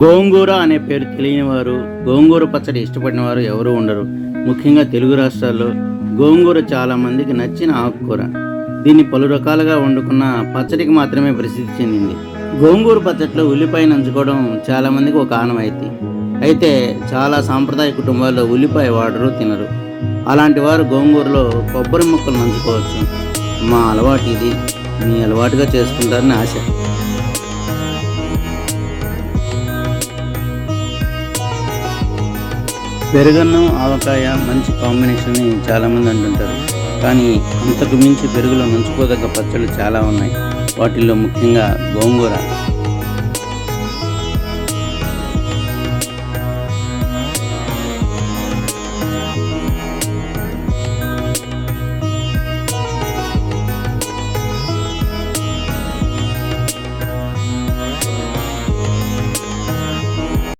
గోంగూర అనే పేరు తెలియని వారు, గోంగూర పచ్చడి ఇష్టపడిన వారు ఎవరూ ఉండరు. ముఖ్యంగా తెలుగు రాష్ట్రాల్లో గోంగూర చాలా మందికి నచ్చిన ఆకుకూర. దీన్ని పలు రకాలుగా వండుకున్న పచ్చడికి మాత్రమే ప్రసిద్ధి చెందింది. గోంగూర పచ్చడిలో ఉల్లిపాయ నంచుకోవడం చాలా మందికి ఒక ఆనవాయితీ. అయితే చాలా సాంప్రదాయ కుటుంబాల్లో ఉల్లిపాయ వాడరు, తినరు. అలాంటి వారు గోంగూరలో కొబ్బరి ముక్కలు నంచుకోవచ్చు. మా అలవాటు ఇది, మీ అలవాటుగా చేసుకుంటారని ఆశ. పెరుగన్నం, ఆవకాయ మంచి కాంబినేషన్ అని చాలామంది అంటుంటారు. కానీ అంతకు మించి పెరుగులో నంచుకోదగ్గ పచ్చళ్ళు చాలా ఉన్నాయి. వాటిల్లో ముఖ్యంగా గోంగూర